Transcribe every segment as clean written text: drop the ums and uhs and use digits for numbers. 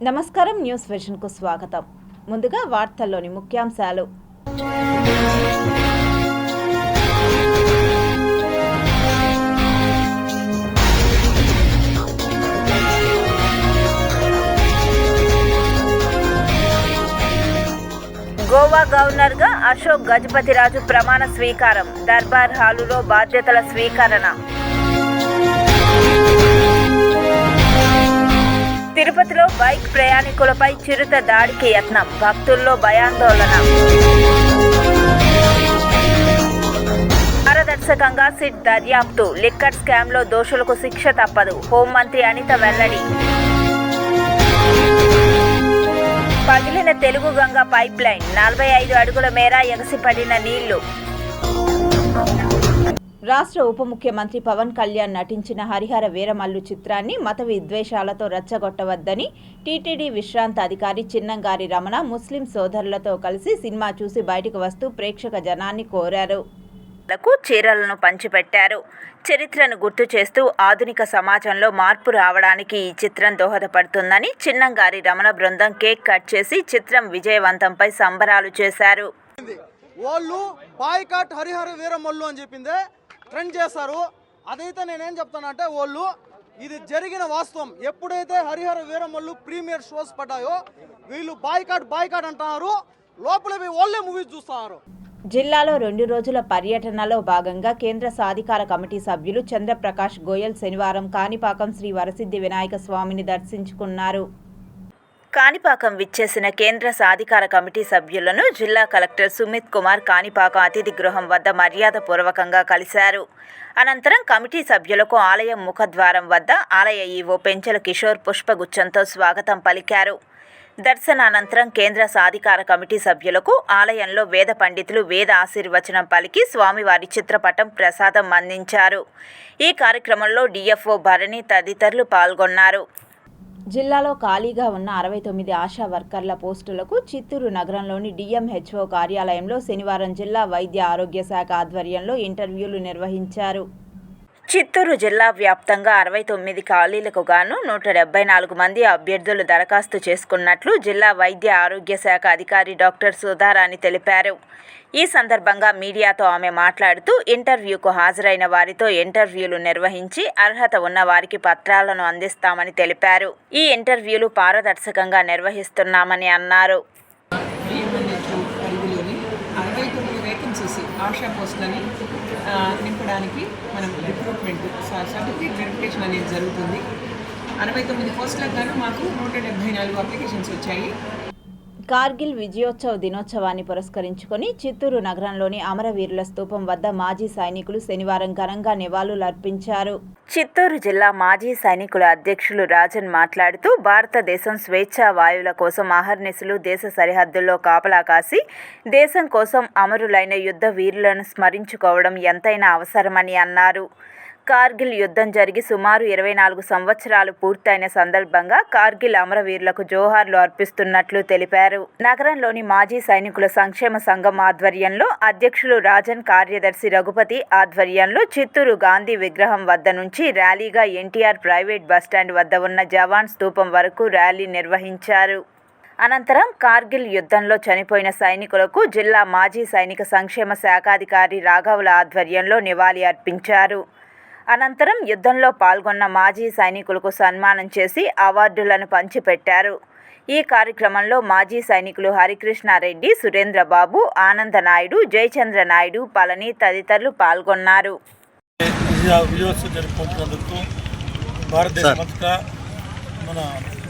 నమస్కారం, న్యూస్ విజన్కు స్వాగతం. ముందుగా వార్తల్లోని ముఖ్యాంశాలు. గోవా గవర్నర్గా అశోక్ గజపతిరాజు ప్రమాణ స్వీకారం. దర్బార్ హాలులో బాధ్యతల స్వీకరణ. తిరుపతిలో బైక్ ప్రయాణికులపై చిరుత దాడికి యత్నం. భక్తుల్లో భయాందోళన. పారదర్శకంగా సిట్ దర్యాప్తు. లిక్కర్ స్కామ్లో దోషులకు శిక్ష తప్పదు. హోంమంత్రి అనిత వెల్లడి. పగిలిన తెలుగు గంగ పైప్ లైన్. 45 అడుగుల మేర ఎగసిపడిన నీళ్లు. రాష్ట్ర ఉప ముఖ్యమంత్రి పవన్ కళ్యాణ్ నటించిన హరిహర వీరమల్లు చిత్రాన్ని మత విద్వేషాలతో రెచ్చగొట్టవద్దని టీటీడీ విశ్రాంత అధికారి చిన్నంగారి రమణ ముస్లిం సోదరులతో కలిసి సినిమా చూసి బయటకు వస్తూ ప్రేక్షక జనాన్ని కోరారు. చీరలను పంచిపెట్టారు. చరిత్రను గుర్తు చేస్తూ ఆధునిక సమాజంలో మార్పు రావడానికి ఈ చిత్రం దోహదపడుతుందని చిన్నంగారి రమణ బృందం కేక్ కట్ చేసి చిత్రం విజయవంతంపై సంబరాలు చేశారు. వాళ్ళు బాయ్కాట్ హరిహర వీరమల్లు అని చెప్పిందే ట్రెండ్ చేస్తారు. అదైతే నేనేం చెప్తానంటే వాళ్ళు ఇది జరిగిన వాస్తవం. ఎప్పుడైతే హరిహర వీరమల్లు ప్రీమియర్ షోస్ పడ్డాయో వీళ్ళు బాయ్కాట్ అంటున్నారు. లోపల వాళ్ళే మూవీస్ చూస్తున్నారు. జిల్లాలో 2 రోజుల పర్యటనలో భాగంగా కేంద్ర సాధికార కమిటీ సభ్యులు చంద్రప్రకాష్ గోయల్ శనివారం కాణిపాకం శ్రీ వరసిద్ధి వినాయక స్వామిని దర్శించుకున్నారు. కాణిపాకం విచ్చేసిన కేంద్ర సాధికార కమిటీ సభ్యులను జిల్లా కలెక్టర్ సుమిత్ కుమార్ కాణిపాకం అతిథి గృహం వద్ద మర్యాదపూర్వకంగా కలిశారు. అనంతరం కమిటీ సభ్యులకు ఆలయం ముఖద్వారం వద్ద ఆలయ ఈవో పెంచెల కిషోర్ పుష్పగుచ్చంతో స్వాగతం పలికారు. దర్శనానంతరం కేంద్ర సాధికార కమిటీ సభ్యులకు ఆలయంలో వేద పండితులు వేద ఆశీర్వచనం పలికి స్వామివారి చిత్రపటం ప్రసాదం అందించారు. ఈ కార్యక్రమంలో డిఎఫ్ఓ భరణి తదితరులు పాల్గొన్నారు. జిల్లాలో ఖాళీగా ఉన్న 69 ఆశా వర్కర్ల పోస్టులకు చిత్తూరు నగరంలోని డిఎంహెచ్ఓ కార్యాలయంలో శనివారం జిల్లా వైద్య ఆరోగ్య శాఖ ఆధ్వర్యంలో ఇంటర్వ్యూలు నిర్వహించారు. చిత్తూరు జిల్లా వ్యాప్తంగా 69 ఖాళీలకు గాను 174 మంది అభ్యర్థులు దరఖాస్తు చేసుకున్నట్లు జిల్లా వైద్య ఆరోగ్య శాఖ అధికారి డాక్టర్ సుధారాణి తెలిపారు. ఈ సందర్భంగా మీడియాతో ఆమె మాట్లాడుతూ ఇంటర్వ్యూకు హాజరైన వారితో ఇంటర్వ్యూలు నిర్వహించి అర్హత ఉన్న వారికి పత్రాలను అందిస్తామని తెలిపారు. ఈ ఇంటర్వ్యూలు పారదర్శకంగా నిర్వహిస్తున్నామని అన్నారు. ఆశా పోస్టులని నింపడానికి మనం రిక్రూట్మెంట్ సర్టిఫికేట్ వెరిఫికేషన్ అనేది జరుగుతుంది. 69 పోస్టులకు గాను మాకు 174 అప్లికేషన్స్ వచ్చాయి. కార్గిల్ విజయోత్సవ దినోత్సవాన్ని పురస్కరించుకొని చిత్తూరు నగరంలోని అమరవీరుల స్తూపం వద్ద మాజీ సైనికులు శనివారం ఘనంగా నివాళులర్పించారు. చిత్తూరు జిల్లా మాజీ సైనికుల అధ్యక్షులు రాజన్ మాట్లాడుతూ భారతదేశం స్వేచ్ఛా వాయువుల కోసం అహర్నిశలు దేశ సరిహద్దుల్లో కాపలా కాసి దేశం కోసం అమరులైన యుద్ధ వీరులను స్మరించుకోవడం ఎంతైనా అవసరమని అన్నారు. కార్గిల్ యుద్ధం జరిగి సుమారు 24 సంవత్సరాలు పూర్తయిన సందర్భంగా కార్గిల్ అమరవీరులకు జోహార్లు అర్పిస్తున్నట్లు తెలిపారు. నగరంలోని మాజీ సైనికుల సంక్షేమ సంఘం ఆధ్వర్యంలో అధ్యక్షులు రాజన్, కార్యదర్శి రఘుపతి ఆధ్వర్యంలో చిత్తూరు గాంధీ విగ్రహం వద్ద నుంచి ర్యాలీగా ఎన్టీఆర్ ప్రైవేట్ బస్టాండ్ వద్ద ఉన్న జవాన్ స్తూపం వరకు ర్యాలీ నిర్వహించారు. అనంతరం కార్గిల్ యుద్ధంలో చనిపోయిన సైనికులకు జిల్లా మాజీ సైనిక సంక్షేమ శాఖాధికారి రాఘవుల ఆధ్వర్యంలో నివాళి అర్పించారు. అనంతరం యుద్ధంలో పాల్గొన్న మాజీ సైనికులకు సన్మానం చేసి అవార్డులను పంచిపెట్టారు. ఈ కార్యక్రమంలో మాజీ సైనికులు హరికృష్ణారెడ్డి, సురేంద్రబాబు, ఆనందనాయుడు, జయచంద్ర నాయుడు, పళని తదితరులు పాల్గొన్నారు.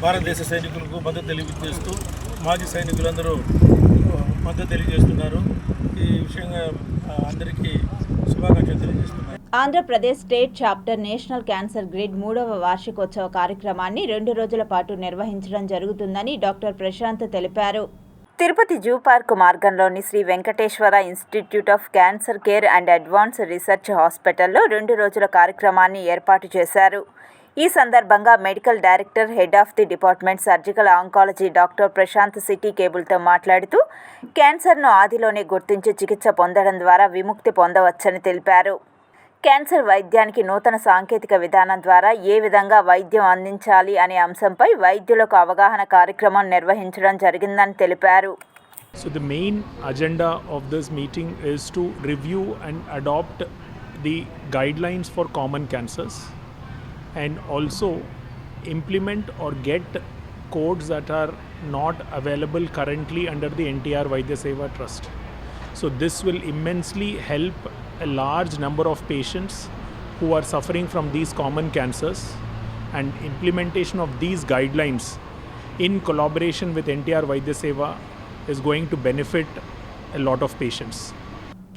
భారతదేశ సైనికులకు మద్దతు తెలియజేస్తూ మాజీ సైనికులందరూ మద్దతు తెలియజేస్తున్నారు. ఈ విషయంగా అందరికీ శుభాకాంక్షలు తెలియజేస్తున్నారు. Andhra Pradesh state chapter national cancer grid 3వ వార్షికోత్సవ కార్యక్రమాన్ని 2 రోజుల పాటు నిర్వహించడం జరుగుతుందని డాక్టర్ ప్రశాంత్ తెలిపారు. తిరుపతి జూ పార్క్ మార్గంలోని Sri Venkateswara institute of cancer care and advance research హాస్పిటల్లో 2 రోజుల కార్యక్రమాన్ని ఏర్పాటు చేశారు. ఈ సందర్భంగా medical director, head of the department surgical oncology doctor Prashant city కేబుల్తో మాట్లాడుతూ క్యాన్సర్ను ఆదిలోనే గుర్తించి చికిత్స పొందడం ద్వారా విముక్తి పొందవచ్చని తెలిపారు. క్యాన్సర్ వైద్యానికి నూతన సాంకేతిక విధానం ద్వారా ఏ విధంగా వైద్యం అందించాలి అనే అంశంపై వైద్యులకు అవగాహన కార్యక్రమం నిర్వహించడం జరిగిందని తెలిపారు. So the main agenda of this meeting is to review and adopt the guidelines for common cancers and also implement or get codes that are not available currently under the NTR Vaidya Seva Trust. So this will immensely help a large number of patients who are suffering from these common cancers, and implementation of these guidelines in collaboration with NTR Vaidya Seva is going to benefit a lot of patients.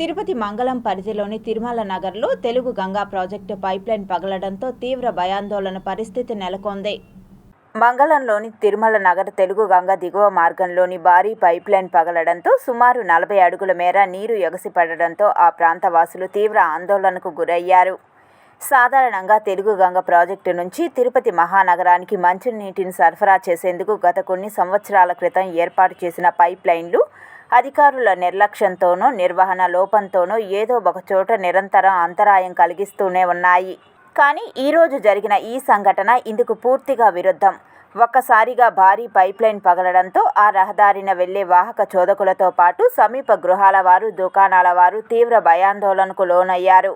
Tirupati మంగళం పరిధిలోని తిరుమల నగర్లో Telugu Ganga project pipeline పగలడంతో తీవ్ర భయాందోళన పరిస్థితి నెలకొంది. మంగళంలోని తిరుమల నగర్ తెలుగు గంగ దిగువ మార్గంలోని భారీ pipeline పగలడంతో సుమారు 40 అడుగుల మేర నీరు ఎగసిపడడంతో ఆ ప్రాంత వాసులు తీవ్ర ఆందోళనకు గురయ్యారు. సాధారణంగా తెలుగు గంగ ప్రాజెక్టు నుంచి తిరుపతి మహానగరానికి మంచినీటిని సరఫరా చేసేందుకు గత కొన్ని సంవత్సరాల క్రితం ఏర్పాటు చేసిన పైప్లైన్లు అధికారుల నిర్లక్ష్యంతోనో నిర్వహణ లోపంతోనో ఏదో ఒకచోట నిరంతరం అంతరాయం కలిగిస్తూనే ఉన్నాయి. కానీ ఈరోజు జరిగిన ఈ సంఘటన ఇందుకు పూర్తిగా విరుద్ధం. ఒక్కసారిగా భారీ పైప్లైన్ పగలడంతో ఆ రహదారిన వెళ్లే వాహక చోదకులతో పాటు సమీప గృహాల వారు, దుకాణాల వారు తీవ్ర భయాందోళనకు లోనయ్యారు.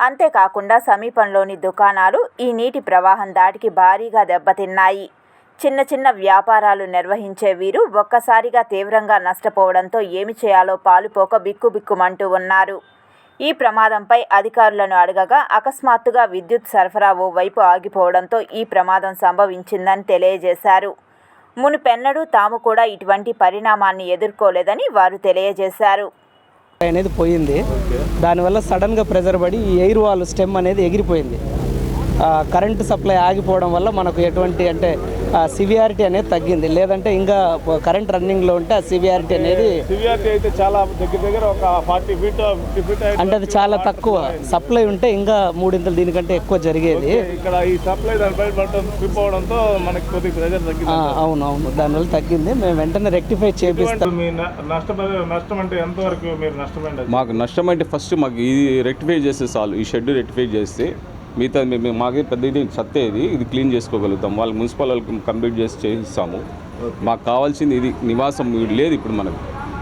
అంతేకాకుండా సమీపంలోని దుకాణాలు ఈ నీటి ప్రవాహం దాటికి భారీగా దెబ్బతిన్నాయి. చిన్న చిన్న వ్యాపారాలు నిర్వహించే వీరు ఒక్కసారిగా తీవ్రంగా నష్టపోవడంతో ఏమి చేయాలో పాలుపోక బిక్కుబిక్కుమంటూ ఉన్నారు. ఈ ప్రమాదంపై అధికారులను అడగగా అకస్మాత్తుగా విద్యుత్ సరఫరా ఓ వైపు ఆగిపోవడంతో ఈ ప్రమాదం సంభవించిందని తెలియజేశారు. మునుపెన్నడూ తాము కూడా ఇటువంటి పరిణామాన్ని ఎదుర్కోలేదని వారు తెలియజేశారు. అనేది పోయింది. దానివల్ల సడన్గా ప్రెజర్ పడి ఈ ఎయిర్ వాల్ స్టెమ్ అనేది ఎగిరిపోయింది. కరెంటు సప్లై ఆగిపోవడం వల్ల మనకు ఎటువంటి అంటే సివియారిటీ అనేది తగ్గింది. లేదంటే ఇంకా కరెంట్ రన్నింగ్లో ఉంటే ఆ సివియారిటీ అనేది అయితే చాలా దగ్గర ఒక 40 ఫీట్ 50 ఫీట్ అంటే అది చాలా తక్కువ. సప్లై ఉంటే ఇంకా 3 ఇంతలు దీనికంటే ఎక్కువ జరిగేది. ఇక్కడ ఈ సప్లై దానిపై స్లిప్ అవడంతో మనకి కొద్దిగా ప్రెజర్ తగ్గింది. అవునవును, దానివల్ల తగ్గింది. మేము వెంటనే రెక్టిఫై చేపిస్తాం. నష్టం అంటే ఎంతవరకు మీరు నష్టమైంది? మాకు నష్టం అంటే ఫస్ట్ మాకు ఇది రెక్టిఫై చేస్తే చాలు. ఈ షెడ్ రెక్టిఫై చేస్తే మిగతా మాకే పెద్ద ఇది సత్తేది ఇది క్లీన్ చేసుకోగలుగుతాం. వాళ్ళు మున్సిపల్ వాళ్ళకి కంప్లీట్ చేయిస్తాము. మాకు కావాల్సింది ఇది నివాసం లేదు. ఇప్పుడు మనకు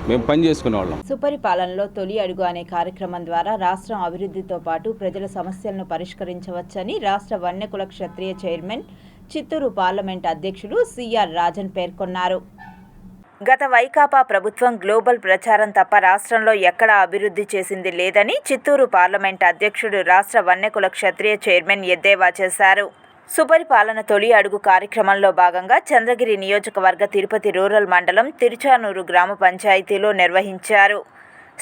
మేము పని చేసుకునే వాళ్ళం. సుపరిపాలనలో తొలి అడుగు అనే కార్యక్రమం ద్వారా రాష్ట్రం అభివృద్ధితో పాటు ప్రజల సమస్యలను పరిష్కరించవచ్చని రాష్ట్ర వన్యకుల క్షత్రియ చైర్మన్, చిత్తూరు పార్లమెంట్ అధ్యక్షుడు సిఆర్ రాజన్ పేర్కొన్నారు. గత వైకాపా ప్రభుత్వం గ్లోబల్ ప్రచారం తప్ప రాష్ట్రంలో ఎక్కడా అభివృద్ధి చేసింది లేదని చిత్తూరు పార్లమెంట్ అధ్యక్షుడు, రాష్ట్ర వన్యకుల క్షత్రియ చైర్మన్ ఎద్దేవా చేశారు. సుపరిపాలన తొలి అడుగు కార్యక్రమంలో భాగంగా చంద్రగిరి నియోజకవర్గ తిరుపతి రూరల్ మండలం తిరుచానూరు గ్రామ పంచాయతీలో నిర్వహించారు.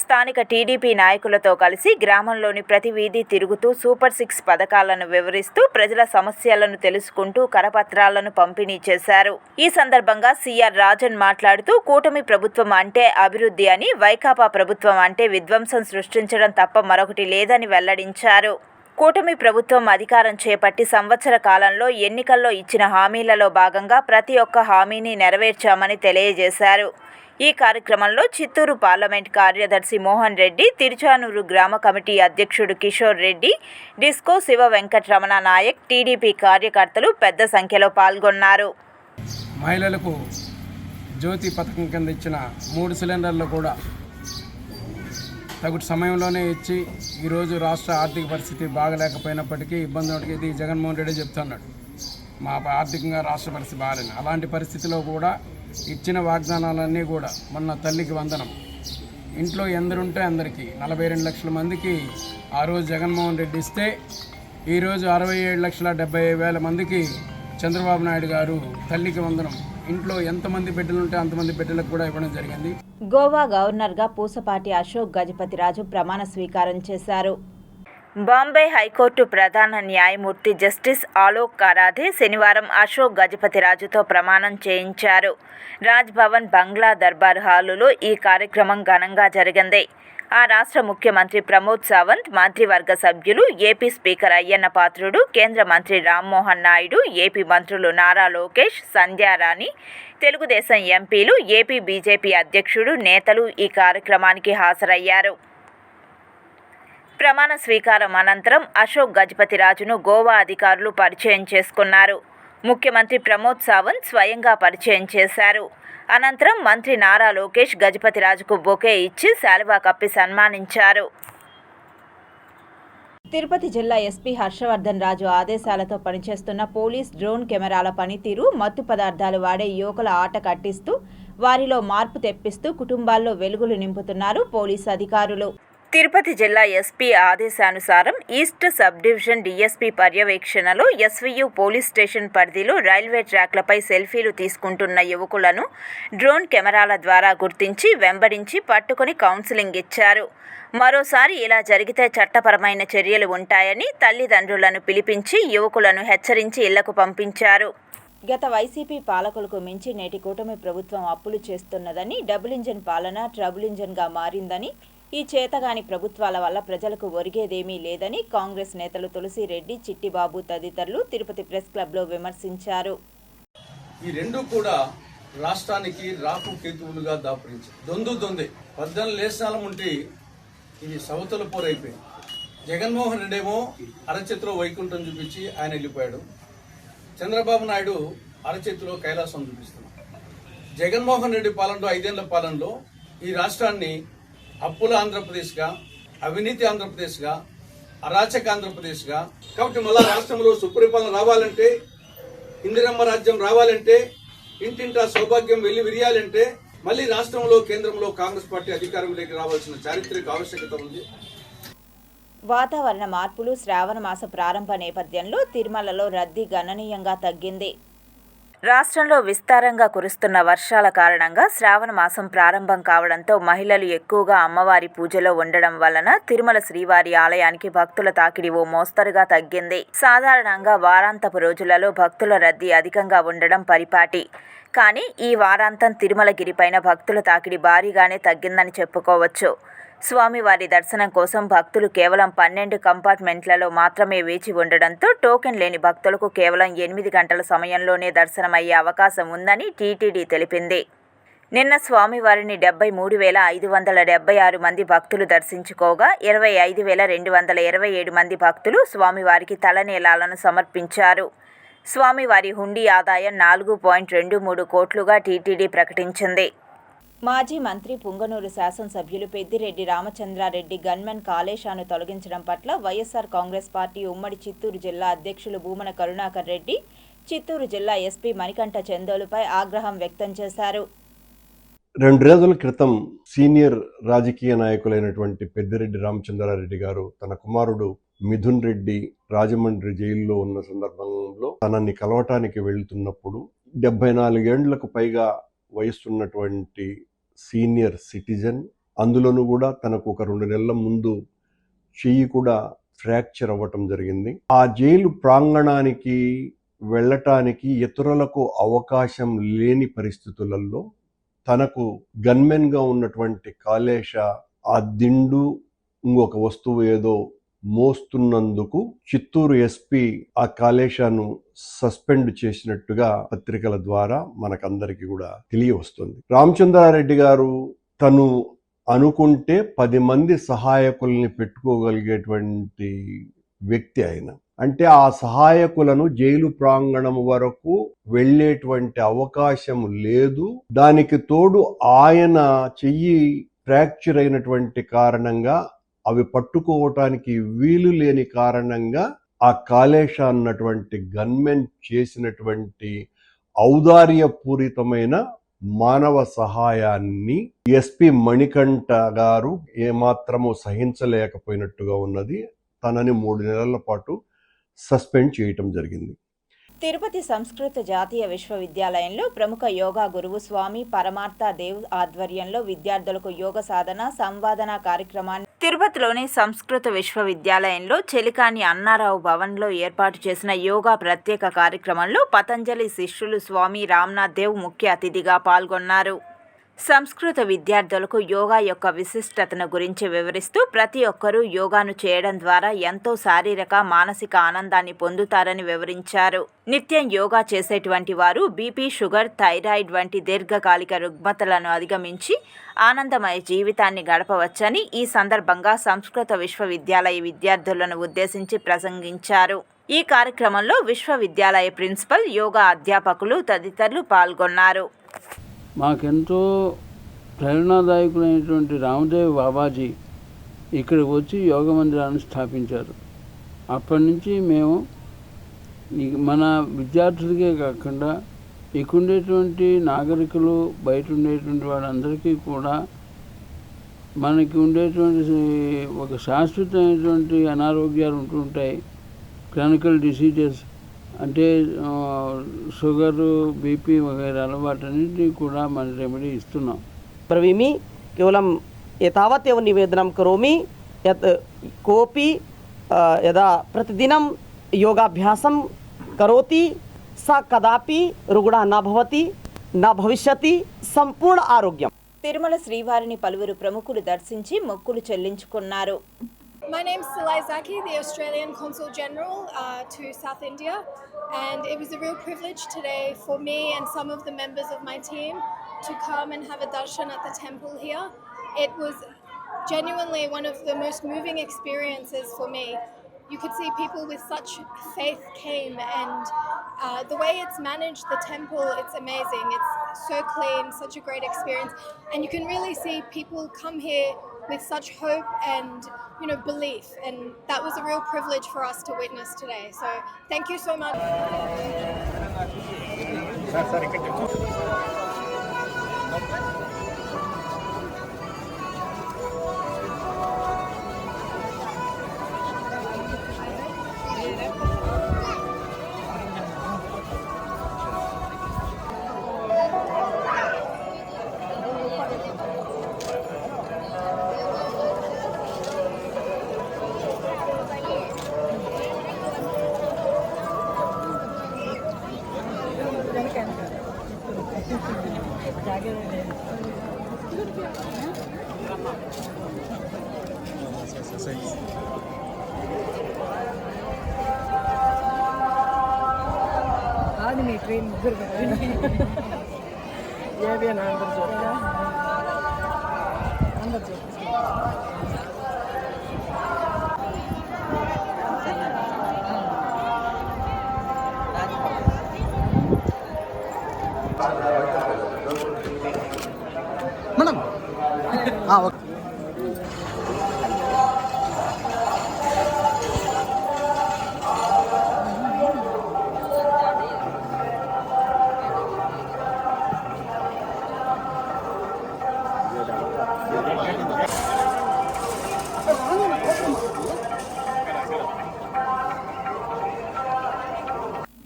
స్థానిక టీడీపీ నాయకులతో కలిసి గ్రామంలోని ప్రతి వీధి తిరుగుతూ సూపర్ 6 పథకాలను వివరిస్తూ ప్రజల సమస్యలను తెలుసుకుంటూ కరపత్రాలను పంపిణీ చేశారు. ఈ సందర్భంగా సిఆర్ రాజన్ మాట్లాడుతూ కూటమి ప్రభుత్వం అంటే అభివృద్ధి అని, వైకాపా ప్రభుత్వం అంటే విధ్వంసం సృష్టించడం తప్ప మరొకటి లేదని వెల్లడించారు. కూటమి ప్రభుత్వం అధికారం చేపట్టి సంవత్సర కాలంలో ఎన్నికల్లో ఇచ్చిన హామీలలో భాగంగా ప్రతి ఒక్క హామీని నెరవేర్చామని తెలియజేశారు. ఈ కార్యక్రమంలో చిత్తూరు పార్లమెంట్ కార్యదర్శి మోహన్ రెడ్డి, తిరుచానూరు గ్రామ కమిటీ అధ్యక్షుడు కిషోర్ రెడ్డి, డిస్కో శివ వెంకటరమణ నాయక్, టీడీపీ కార్యకర్తలు పెద్ద సంఖ్యలో పాల్గొన్నారు. మహిళలకు జ్యోతి పథకం కింద ఇచ్చిన 3 సిలిండర్లు కూడా తగు సమయంలోనే ఇచ్చి ఈరోజు రాష్ట్ర ఆర్థిక పరిస్థితి బాగలేకపోయినప్పటికీ ఇబ్బంది ఇది జగన్మోహన్ రెడ్డి చెప్తున్నాడు. మా ఆర్థికంగా రాష్ట్ర పరిస్థితి బాగాలేదు. అలాంటి పరిస్థితిలో కూడా ఇచ్చిన వాగ్దానాలన్నీ కూడా మొన్న తల్లికి వందనం, ఇంట్లో ఎందరుంటే అందరికీ 42 లక్షల మందికి ఆ రోజు జగన్మోహన్ రెడ్డి ఇస్తే ఈరోజు 67,70,000 మందికి చంద్రబాబు నాయుడు గారు తల్లికి వందనం ఇంట్లో ఎంతమంది బిడ్డలు ఉంటే అంతమంది బిడ్డలకు కూడా ఇవ్వడం జరిగింది. గోవా గవర్నర్గా పూసపాటి అశోక్ గజపతిరాజు ప్రమాణ స్వీకారం చేశారు. బాంబే హైకోర్టు ప్రధాన న్యాయమూర్తి జస్టిస్ ఆలోక్ కరాధే శనివారం అశోక్ గజపతిరాజుతో ప్రమాణం చేయించారు. రాజ్ భవన్ బంగ్లా దర్బార్ హాలులో ఈ కార్యక్రమం ఘనంగా జరిగింది. ఆ రాష్ట్ర ముఖ్యమంత్రి ప్రమోద్ సావంత్, మంత్రివర్గ సభ్యులు, ఏపీ స్పీకర్ అయ్యన్న పాత్రుడు, కేంద్ర మంత్రి రామ్మోహన్ నాయుడు, ఏపీ మంత్రులు నారా లోకేష్, సంధ్యారాణి, తెలుగుదేశం ఎంపీలు, ఏపీ బీజేపీ అధ్యక్షుడు, నేతలు ఈ కార్యక్రమానికి హాజరయ్యారు. ప్రమాణ స్వీకారం అనంతరం అశోక్ గజపతిరాజును గోవా అధికారులు పరిచయం చేసుకున్నారు. ముఖ్యమంత్రి ప్రమోద్ సావంత్ స్వయంగా పరిచయం చేశారు. అనంతరం మంత్రి నారా లోకేష్ గజపతిరాజుకు బొకే ఇచ్చి శాలువా కప్పి సన్మానించారు. తిరుపతి జిల్లా ఎస్పీ హర్షవర్ధన్ రాజు ఆదేశాలతో పనిచేస్తున్న పోలీస్ డ్రోన్ కెమెరాల పనితీరు మత్తు పదార్థాలు వాడే యువకుల ఆట కట్టిస్తూ వారిలో మార్పు తెప్పిస్తూ కుటుంబాల్లో వెలుగులు నింపుతున్నారు పోలీసు అధికారులు. తిరుపతి జిల్లా ఎస్పీ ఆదేశానుసారం ఈస్ట్ సబ్ డివిజన్ డీఎస్పీ పర్యవేక్షణలో ఎస్వీయు పోలీస్ స్టేషన్ పరిధిలో రైల్వే ట్రాక్లపై సెల్ఫీలు తీసుకుంటున్న యువకులను డ్రోన్ కెమెరాల ద్వారా గుర్తించి వెంబడించి పట్టుకుని కౌన్సిలింగ్ ఇచ్చారు. మరోసారి ఇలా జరిగితే చట్టపరమైన చర్యలు ఉంటాయని తల్లిదండ్రులను పిలిపించి యువకులను హెచ్చరించి ఇళ్లకు పంపించారు. గత వైసీపీ పాలకులకు మించి నేటి కూటమి ప్రభుత్వం అప్పులు చేస్తున్నదని, డబుల్ ఇంజన్ పాలన ట్రబుల్ ఇంజన్గా మారిందని, ఈ చేతగాని ప్రభుత్వాల వల్ల ప్రజలకు ఒరిగేదేమీ లేదని కాంగ్రెస్ నేతలు తులసిరెడ్డి, చిట్టిబాబు తదితరులు తిరుపతి ప్రెస్ క్లబ్లో విమర్శించారు. ఈ రెండు కూడా రాష్ట్రానికి రాకు కేతువులుగా దాపురించాయి. దొందే 14 లేసాలం ఉంటే ఇది సవతల పోరైపోయింది. జగన్మోహన్ రెడ్డి ఏమో అరచేతిలో వైకుంఠం చూపించి ఆయన వెళ్ళిపోయాడు. చంద్రబాబు నాయుడు అరచేతిలో కైలాసం చూపిస్తున్నాడు. జగన్మోహన్ రెడ్డి పాలనలో 5 ఏళ్ల పాలనలో ఈ రాష్ట్రాన్ని అప్పుల ఆంధ్రప్రదేశ్గా, అవినీతి ఆంధ్రప్రదేశ్గా, అరాచక ఆంధ్రప్రదేశ్గా, కాబట్టి మళ్ళా రాష్ట్రంలో సుపరిపాలన రావాలంటే, ఇందిరమ్మ రాజ్యం రావాలంటే, ఇంటింటా సౌభాగ్యం వెళ్లి విరియాలంటే మళ్ళీ రాష్ట్రంలో కేంద్రంలో కాంగ్రెస్ పార్టీ అధికారంలోకి రావాల్సిన చారిత్రక ఆవశ్యకత ఉంది. వాతావరణ మార్పులు, శ్రావణ మాస ప్రారంభ నేపథ్యంలో తిరుమలలో రద్దీ గణనీయంగా తగ్గింది. రాష్ట్రంలో విస్తారంగా కురుస్తున్న వర్షాల కారణంగా శ్రావణ మాసం ప్రారంభం కావడంతో మహిళలు ఎక్కువగా అమ్మవారి పూజలో ఉండడం వలన తిరుమల శ్రీవారి ఆలయానికి భక్తుల తాకిడి ఓ మోస్తరుగా తగ్గింది. సాధారణంగా వారాంతపు రోజులలో భక్తుల రద్దీ అధికంగా ఉండడం పరిపాటి. కానీ ఈ వారాంతం తిరుమలగిరిపైన భక్తుల తాకిడి భారీగానే తగ్గిందని చెప్పుకోవచ్చు. స్వామివారి దర్శనం కోసం భక్తులు కేవలం 12 కంపార్ట్మెంట్లలో మాత్రమే వేచి ఉండడంతో టోకెన్ లేని భక్తులకు కేవలం 8 గంటల సమయంలోనే దర్శనమయ్యే అవకాశం ఉందని టీటీడీ తెలిపింది. నిన్న స్వామివారిని 73,576 మంది భక్తులు దర్శించుకోగా 25,227 మంది భక్తులు స్వామివారికి తలనీలాలను సమర్పించారు. స్వామివారి హుండీ ఆదాయం 4.23 కోట్లుగా టీటీడీ ప్రకటించింది. మాజీ మంత్రి పుంగనూరు శాసనసభ్యులు పెద్దిరెడ్డి రామచంద్రారెడ్డి గన్మెన్ కాళేశాను తొలగించడం పట్ల వైఎస్ఆర్ కాంగ్రెస్ పార్టీ ఉమ్మడి చిత్తూరు జిల్లా అధ్యక్షులు భూమన కరుణాకర్ రెడ్డి చిత్తూరు జిల్లా ఎస్పీ మణికంఠ చందోలుపై ఆగ్రహం వ్యక్తం చేశారు. 2 రోజుల క్రితం సీనియర్ రాజకీయ నాయకులైనటువంటి పెద్దిరెడ్డి రామచంద్రారెడ్డి గారు తన కుమారుడు మిథున్ రెడ్డి రాజమండ్రి జైల్లో ఉన్న సందర్భంలో తనని కలవటానికి వెళ్తున్నప్పుడు 74 ఏండ్లకు పైగా వయసున్నటువంటి సీనియర్ సిటిజన్, అందులోనూ కూడా తనకు ఒక 2 నెలల ముందు చెయ్యి కూడా ఫ్రాక్చర్ అవ్వటం జరిగింది. ఆ జైలు ప్రాంగణానికి వెళ్ళటానికి ఇతరులకు అవకాశం లేని పరిస్థితులలో తనకు గన్మెన్గా ఉన్నటువంటి కాళేశ ఆ దిండు ఇంకొక వస్తువు ఏదో మోస్తున్నందుకు చిత్తూరు ఎస్పీ ఆ కాళేశాను సస్పెండ్ చేసినట్టుగా పత్రికల ద్వారా మనకందరికీ కూడా తెలియవస్తుంది. రామచంద్రారెడ్డి గారు తను అనుకుంటే 10 మంది సహాయకుల్ని పెట్టుకోగలిగేటువంటి వ్యక్తి ఆయన. అంటే ఆ సహాయకులను జైలు ప్రాంగణం వరకు వెళ్ళేటువంటి అవకాశం లేదు. దానికి తోడు ఆయన చెయ్యి ఫ్రాక్చర్ అయినటువంటి కారణంగా అవి పట్టుకోవటానికి వీలు లేని కారణంగా ఆ కాళేశ అన్నటువంటి గన్మెన్ చేసినటువంటి ఔదార్యపూరితమైన మానవ సహాయాన్ని ఎస్పీ మణికంఠ గారు ఏమాత్రమూ సహించలేకపోయినట్టుగా ఉన్నది. తనని 3 నెలల పాటు సస్పెండ్ చేయటం జరిగింది. తిరుపతి సంస్కృత జాతీయ విశ్వవిద్యాలయంలో ప్రముఖ యోగా గురువు స్వామి పరమార్థ దేవ్ ఆధ్వర్యంలో విద్యార్థులకు యోగ సాధన సంవాదన కార్యక్రమాన్ని తిరుపతిలోని సంస్కృత విశ్వవిద్యాలయంలో చెలికాని అన్నారావు భవన్లో ఏర్పాటు చేసిన యోగా ప్రత్యేక కార్యక్రమంలో పతంజలి శిష్యులు స్వామి రామ్నాథ్ దేవ్ ముఖ్య అతిథిగా పాల్గొన్నారు. సంస్కృత విద్యార్థులకు యోగా యొక్క విశిష్టతను గురించి వివరిస్తూ ప్రతి ఒక్కరూ యోగాను చేయడం ద్వారా ఎంతో శారీరక మానసిక ఆనందాన్ని పొందుతారని వివరించారు. నిత్యం యోగా చేసేటువంటి వారు బీపీ, షుగర్, థైరాయిడ్ వంటి దీర్ఘకాలిక రుగ్మతలను అధిగమించి ఆనందమయ జీవితాన్ని గడపవచ్చని ఈ సందర్భంగా సంస్కృత విశ్వవిద్యాలయ విద్యార్థులను ఉద్దేశించి ప్రసంగించారు. ఈ కార్యక్రమంలో విశ్వవిద్యాలయ ప్రిన్సిపల్, యోగా అధ్యాపకులు తదితరులు పాల్గొన్నారు. మాకెంతో ప్రేరణాదాయకులైనటువంటి రామదేవ్ బాబాజీ ఇక్కడికి వచ్చి యోగ మందిరాన్ని స్థాపించారు. అప్పటి నుంచి మేము మన విద్యార్థులకే కాకుండా ఇక్కడ ఉండేటువంటి నాగరికులు, బయట ఉండేటువంటి వాళ్ళందరికీ కూడా మనకి ఉండేటువంటి ఒక శాశ్వతమైనటువంటి అనారోగ్యాలు ఉంటుంటాయి. క్రానికల్ డిసీజెస్ అంటే షుగరు, బీపీ వగైరా వాటన్నిటినీ కూడా మన రెమెడీ ఇస్తున్నాం. బ్రవీమి కేవలం एतावत् एव निवेदनं करोमि यत् कोऽपि यदा प्रतिदिनं योगाभ्यासं करोति सा कदापि रुग्णः न भवति, न भविष्यति. संपूर्ण आरोग्यं. తిరుమల శ్రీవారిని పలువురు ప్రముఖులు దర్శించి మొక్కులు చెల్లించుకున్నారు. My name is Salai Zaki, the Australian Consul General to South India, and it was a real privilege today for me and some of the members of my team to come and have a darshan at the temple here. It was genuinely one of the most moving experiences for me. You could see people with such faith came, and the way it's managed, the temple, it's amazing. It's so clean, such a great experience, and you can really see people come here with such hope and belief, and that was a real privilege for us to witness today. So thank you so much.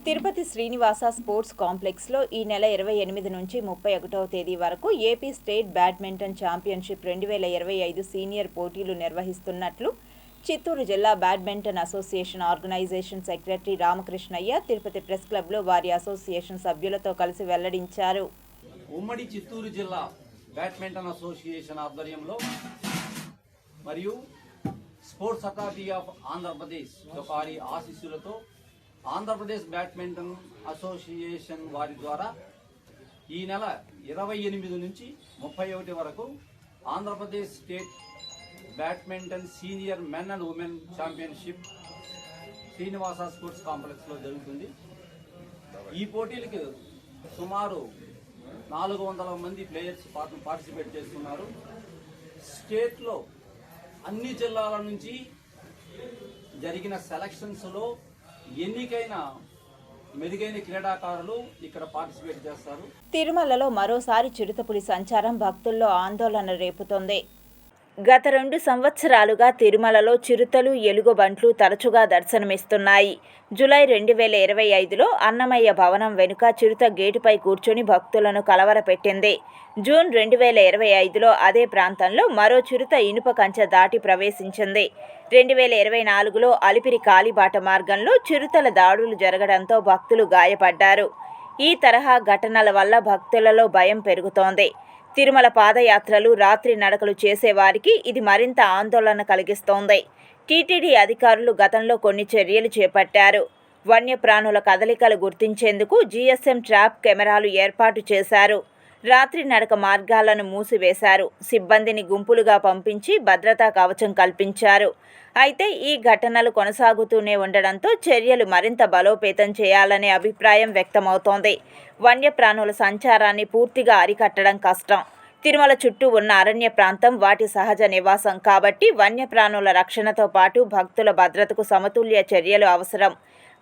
Tirupati Srinivasa sports కాంప్లెక్స్లో ఈ నెల 28 నుంచి 31వ తేదీ వరకు AP state badminton championship 2025 senior పోటీలు నిర్వహిస్తున్నట్లు చిత్తూరు జిల్లా badminton association organisation secretary Ramakrishnaiah Tirupati press క్లబ్లో వారి అసోసియేషన్ సభ్యులతో కలిసి వెల్లడించారు. ఉమ్మడి చిత్తూరు జిల్లా బ్యాడ్మింటన్ అసోసియేషన్ ఆధ్వర్యంలో మరియు స్పోర్ట్స్ అథారిటీ ఆఫ్ ఆంధ్రప్రదేశ్ వారి ఆశీస్సులతో ఆంధ్రప్రదేశ్ బ్యాడ్మింటన్ అసోసియేషన్ వారి ద్వారా ఈ నెల 28 నుంచి 31 వరకు Andhra Pradesh state badminton senior men and women championship Srinivasa sports కాంప్లెక్స్లో జరుగుతుంది. ఈ పోటీలకు సుమారు 400 మంది ప్లేయర్స్ పార్టిసిపేట్ చేస్తున్నారు. స్టేట్లో అన్ని జిల్లాల నుంచి జరిగిన సెలక్షన్స్లో ఎన్నికైన మెరుగైన క్రీడాకారులు ఇక్కడ పార్టిసిపేట్ చేస్తారు. తిరుమలలో మరోసారి చిరుతపులి సంచారం భక్తుల్లో ఆందోళన రేపుతోంది. గత 2 సంవత్సరాలుగా తిరుమలలో చిరుతలు, ఎలుగుబంట్లు తరచుగా దర్శనమిస్తున్నాయి. జూలై 2025లో అన్నమయ్య భవనం వెనుక చిరుత గేటుపై కూర్చొని భక్తులను కలవరపెట్టింది. జూన్ 2025లో అదే ప్రాంతంలో మరో చిరుత ఇనుప కంచె దాటి ప్రవేశించింది. 2024లో అలిపిరి కాలిబాట మార్గంలో చిరుతల దాడులు జరగడంతో భక్తులు గాయపడ్డారు. ఈ తరహా ఘటనల వల్ల భక్తులలో భయం పెరుగుతోంది. తిరుమల పాదయాత్రలు, రాత్రి నడకలు చేసేవారికి ఇది మరింత ఆందోళన కలిగిస్తోంది. టీటీడీ అధికారులు గతంలో కొన్ని చర్యలు చేపట్టారు. వన్యప్రాణుల కదలికలు గుర్తించేందుకు జీఎస్ఎం ట్రాప్ కెమెరాలు ఏర్పాటు చేశారు. రాత్రి నడక మార్గాలను మూసివేశారు. సిబ్బందిని గుంపులుగా పంపించి భద్రతా కవచం కల్పించారు. అయితే ఈ ఘటనలు కొనసాగుతూనే ఉండడంతో చర్యలు మరింత బలోపేతం చేయాలనే అభిప్రాయం వ్యక్తమవుతోంది. వన్యప్రాణుల సంచారాన్ని పూర్తిగా అరికట్టడం కష్టం. తిరుమల చుట్టూ ఉన్న అరణ్య ప్రాంతం వాటి సహజ నివాసం కాబట్టి వన్యప్రాణుల రక్షణతో పాటు భక్తుల భద్రతకు సమతుల్య చర్యలు అవసరం.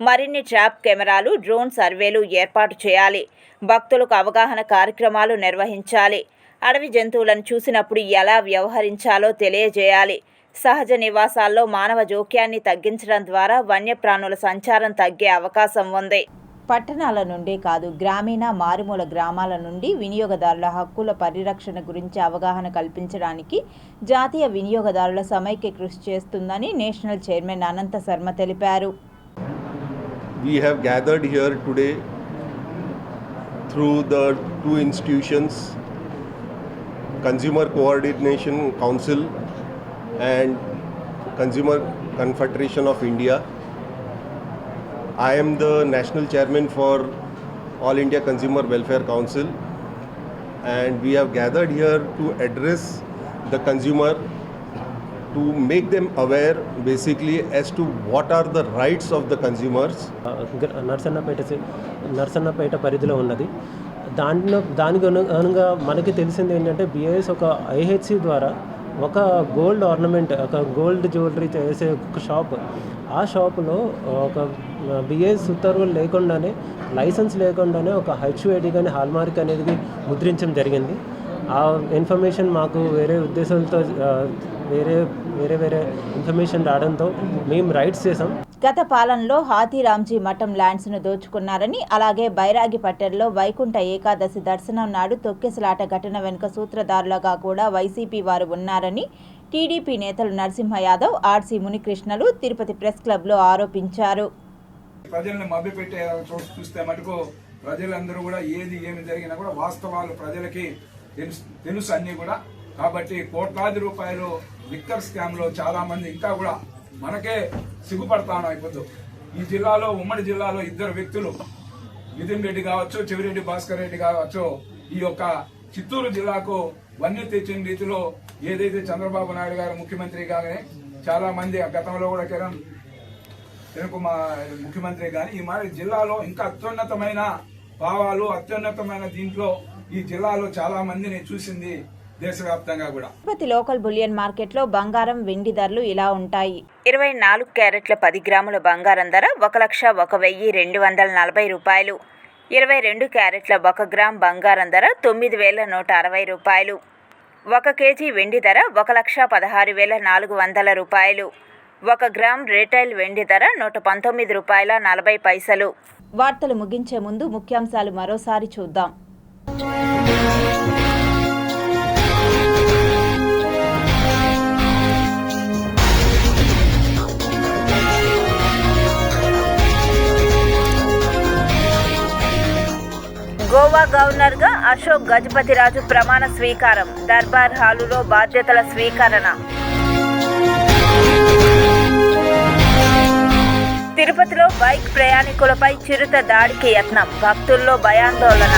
మరిన్ని ట్రాప్ కెమెరాలు, డ్రోన్ సర్వేలు ఏర్పాటు చేయాలి. భక్తులకు అవగాహన కార్యక్రమాలు నిర్వహించాలి. అడవి జంతువులను చూసినప్పుడు ఎలా వ్యవహరించాలో తెలియజేయాలి. సహజ నివాసాల్లో మానవ జోక్యాన్ని తగ్గించడం ద్వారా వన్యప్రాణుల సంచారం తగ్గే అవకాశం ఉంది. పట్టణాల నుండే కాదు, గ్రామీణ, మారుమూల గ్రామాల నుండి వినియోగదారుల హక్కుల పరిరక్షణ గురించి అవగాహన కల్పించడానికి జాతీయ వినియోగదారుల సమైక్య కృషి చేస్తుందని నేషనల్ చైర్మన్ అనంత శర్మ తెలిపారు. We have gathered here today through the two institutions, Consumer Coordination Council and Consumer Confederation of India. I am the National Chairman for All India Consumer Welfare Council, and we have gathered here to address the consumer, to make them aware basically as to what are the rights of the consumers. Narasannapeta పరిధిలో ఉన్నది. దానికి అనుగుణంగా మనకి తెలిసింది ఏంటంటే BIS ఒక IHC ద్వారా ఒక గోల్డ్ ఆర్నమెంట్, ఒక గోల్డ్ జ్యువెలరీ చేసే ఒక షాప్, ఆ షాపులో ఒక బిఐఎస్ ఉత్తర్వులు లేకుండానే, లైసెన్స్ లేకుండానే ఒక హెచ్యుఐడి కానీ హాల్మార్క్ అనేది ముద్రించడం జరిగింది. ఆ ఇన్ఫర్మేషన్ మాకు వేరే ఉద్దేశాలతో వేరే ఇన్ఫర్మేషన్ రావడంతో మేము రైట్స్ చేసాం. గత పాలనలో హాతీరామ్జీ మఠం ల్యాండ్స్ను దోచుకున్నారని, అలాగే బైరాగిపట్టెల్లో వైకుంఠ ఏకాదశి దర్శనం నాడు తొక్కెసలాట ఘటన వెనుక సూత్రధారులుగా కూడా వైసీపీ వారు ఉన్నారని టీడీపీ నేతలు నరసింహ యాదవ్, ఆర్సీ మునికృష్ణలు తిరుపతి ప్రెస్ క్లబ్లో ఆరోపించారు. ప్రజల్ని మభ్యపెట్టే చూస్తే మటుకు ప్రజలందరూ కూడా ఏమి జరిగినా కూడా వాస్తవాలు ప్రజలకి తెలుసు అన్నీ కూడా. కాబట్టి కోట్లాది రూపాయలు లిక్కర్ స్కామ్లో చాలా మంది ఇంకా కూడా మనకే సిగ్గుపడతాను అయిపోద్దు. ఈ జిల్లాలో, ఉమ్మడి జిల్లాలో ఇద్దరు వ్యక్తులు, మిథున్ రెడ్డి కావచ్చు, చెవిరెడ్డి భాస్కర్ రెడ్డి కావచ్చు, ఈ యొక్క చిత్తూరు జిల్లాకు వన్య తెచ్చిన రీతిలో ఏదైతే చంద్రబాబు నాయుడు గారు ముఖ్యమంత్రి కాగానే చాలా మంది, గతంలో కూడా కిరణ్ కుమార్ ముఖ్యమంత్రి కానీ, ఈ మరి జిల్లాలో ఇంకా అత్యున్నతమైన భావాలు, అత్యున్నతమైన దీంట్లో ఈ జిల్లాలో చాలా మందిని చూసింది దేశవ్యాప్తంగా కూడా. తిరుపతి లోకల్ బులియన్ మార్కెట్లో బంగారం, వెండి ధరలు ఇలా ఉంటాయి. 24 క్యారెట్ల 10 గ్రాముల బంగారం ధర 1,01,240 రూపాయలు. 22 క్యారెట్ల 1 గ్రామ్ బంగారం ధర 9,160 రూపాయలు. 1 కేజీ వెండి ధర 1,16,400 రూపాయలు. 1 గ్రామ్ రీటైల్ వెండి ధర 119 రూపాయల 40 పైసలు. వార్తలు ముగించే ముందు ముఖ్యాంశాలు మరోసారి చూద్దాం. గోవా గవర్నర్గా అశోక్ గజపతిరాజు ప్రమాణ స్వీకారం. దర్బార్ హాలులో బాధ్యతల స్వీకరణ. తిరుపతిలో బైక్ ప్రయాణికులపై చిరుత దాడికి యత్నం. భక్తుల్లో భయాందోళన.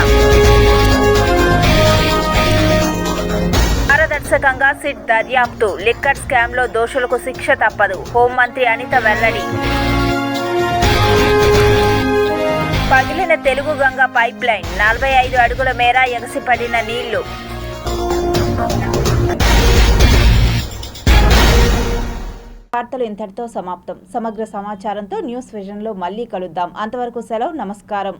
పారదర్శకంగా సిట్ దర్యాప్తు. లిక్కర్ స్కామ్లో దోషులకు శిక్ష తప్పదు. హోంమంత్రి అనిత వెల్లడి. పగిలిన తెలుగు గంగ పైప్ లైన్. 45 అడుగుల మేర ఎగసిపడిన నీళ్లు. వార్తలు ఇంతటితో సమాప్తం. సమగ్ర సమాచారంతో న్యూస్ విజన్లో మళ్ళీ కలుద్దాం. అంతవరకు సెలవు. నమస్కారం.